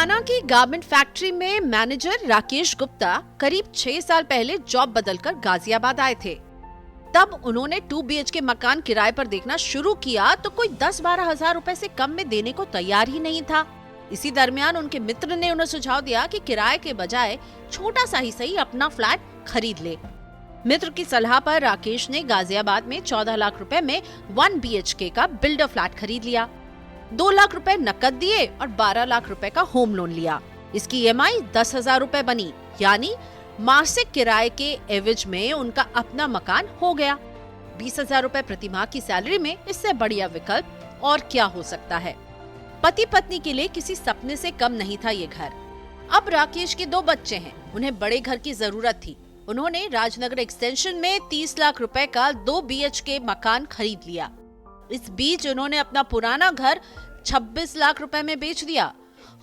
हरियाणा की garment factory में manager Rakesh Gupta करीब 6 साल पहले जॉब बदलकर गाजियाबाद आए थे। तब उन्होंने 2 BHK मकान किराए पर देखना शुरू किया तो कोई 10-12 हजार रुपए से कम में देने को तैयार ही नहीं था। इसी दरमियान उनके मित्र ने उन्हें सुझाव दिया कि किराए के बजाय छोटा सा ही सही अपना फ्लैट खरीद ले। मित्र की सलाह पर राकेश ने गाजियाबाद में 14 लाख रुपए में 1 BHK का बिल्डर फ्लैट खरीद लिया। 2 लाख रुपए नकद दिए और 12 लाख रुपए का होम लोन लिया। इसकी EMI 10,000 रुपए बनी, यानी मासिक किराए के एवज में उनका अपना मकान हो गया। 20,000 रुपए प्रति माह की सैलरी में इससे बढ़िया विकल्प और क्या हो सकता है। पति पत्नी के लिए किसी सपने से कम नहीं था ये घर। अब राकेश के 2 बच्चे हैं, उन्हें बड़े घर की जरूरत थी। उन्होंने राजनगर एक्सटेंशन में 30 लाख रुपए का 2 BHK मकान खरीद लिया। इस बीच उन्होंने अपना पुराना घर 26 लाख रुपए में बेच दिया।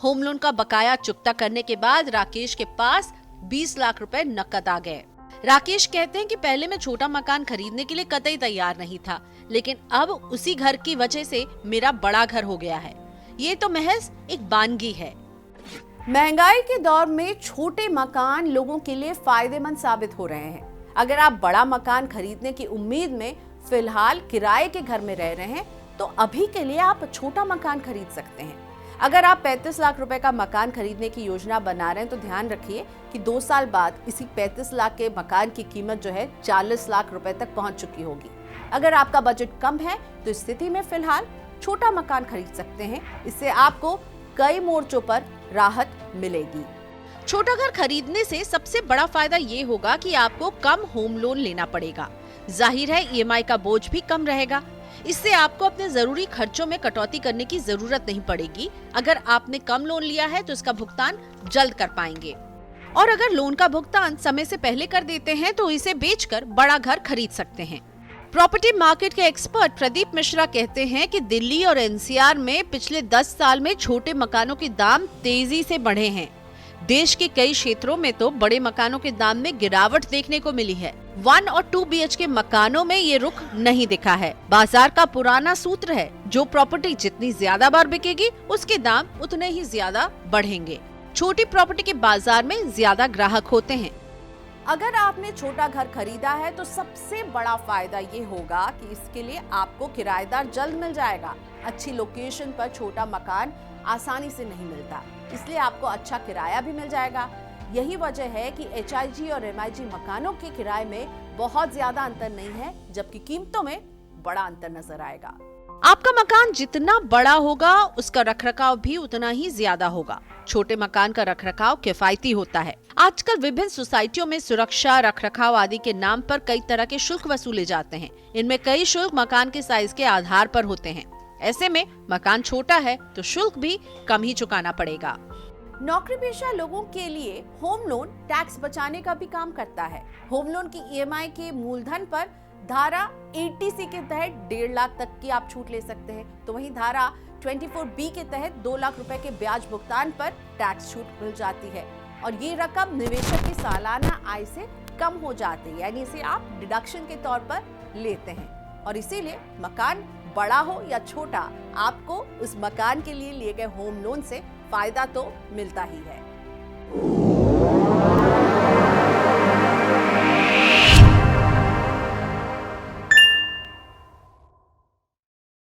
होम लोन का बकाया चुकता करने के बाद राकेश के पास 20 लाख रुपए नकद आ गए। राकेश कहते हैं कि पहले मैं छोटा मकान खरीदने के लिए कतई तैयार नहीं था, लेकिन अब उसी घर की वजह से मेरा बड़ा घर हो गया है। ये तो महज एक बानगी है। महंगाई के दौर में छोटे मकान लोगों के लिए फायदेमंद साबित हो रहे हैं। अगर आप बड़ा मकान खरीदने की उम्मीद में फिलहाल किराए के घर में रह रहे हैं तो अभी के लिए आप छोटा मकान खरीद सकते हैं। अगर आप 35 लाख रुपए का मकान खरीदने की योजना बना रहे हैं तो ध्यान रखिए कि 2 साल बाद इसी 35 लाख के मकान की कीमत जो है 40 लाख रुपए तक पहुंच चुकी होगी। अगर आपका बजट कम है तो इस स्थिति में फिलहाल छोटा मकान खरीद सकते हैं। इससे आपको कई मोर्चों पर राहत मिलेगी। छोटा घर खरीदने से सबसे बड़ा फायदा ये होगा कि आपको कम होम लोन लेना पड़ेगा। जाहिर है EMI का बोझ भी कम रहेगा। इससे आपको अपने जरूरी खर्चों में कटौती करने की जरूरत नहीं पड़ेगी। अगर आपने कम लोन लिया है तो इसका भुगतान जल्द कर पाएंगे, और अगर लोन का भुगतान समय से पहले कर देते हैं तो इसे बेचकर बड़ा घर खरीद सकते हैं। प्रॉपर्टी मार्केट के एक्सपर्ट प्रदीप मिश्रा कहते हैं कि दिल्ली और NCR में पिछले 10 साल में छोटे मकानों के दाम तेजी से बढ़े हैं। देश के कई क्षेत्रों में तो बड़े मकानों के दाम में गिरावट देखने को मिली है। 1 और 2 BHK मकानों में ये रुख नहीं दिखा है। बाजार का पुराना सूत्र है, जो प्रॉपर्टी जितनी ज्यादा बार बिकेगी उसके दाम उतने ही ज्यादा बढ़ेंगे। छोटी प्रॉपर्टी के बाजार में ज्यादा ग्राहक होते हैं। अगर आपने छोटा घर खरीदा है तो सबसे बड़ा फायदा ये होगा कि इसके लिए आपको किराएदार जल्द मिल जाएगा। अच्छी लोकेशन पर छोटा मकान आसानी से नहीं मिलता, इसलिए आपको अच्छा किराया भी मिल जाएगा। यही वजह है कि HIG और MIG मकानों के किराए में बहुत ज्यादा अंतर नहीं है, जबकि कीमतों में बड़ा अंतर नजर आएगा। आपका मकान जितना बड़ा होगा उसका रखरखाव भी उतना ही ज्यादा होगा। छोटे मकान का रखरखाव किफायती होता है। आजकल विभिन्न सोसाइटियों में सुरक्षा, रखरखाव आदि के नाम पर कई तरह के शुल्क वसूले जाते हैं। इनमें कई शुल्क मकान के साइज के आधार पर होते हैं। ऐसे में मकान छोटा है तो शुल्क भी कम ही चुकाना पड़ेगा। नौकरी पेशा लोगों के लिए होम लोन टैक्स बचाने का भी काम करता है। होम लोन की EMI के मूलधन पर धारा 80C के तहत 1.5 लाख तक की आप छूट ले सकते हैं, तो वहीं धारा 24B के तहत 2 लाख रुपए के ब्याज भुगतान पर टैक्स छूट मिल जाती है, और ये रकम निवेशक की सालाना आय से कम हो जाती है, यानी इसे आप डिडक्शन के तौर पर लेते हैं। और इसीलिए मकान बड़ा हो या छोटा, आपको उस मकान के लिए लिए गए होम लोन से फायदा तो मिलता ही है।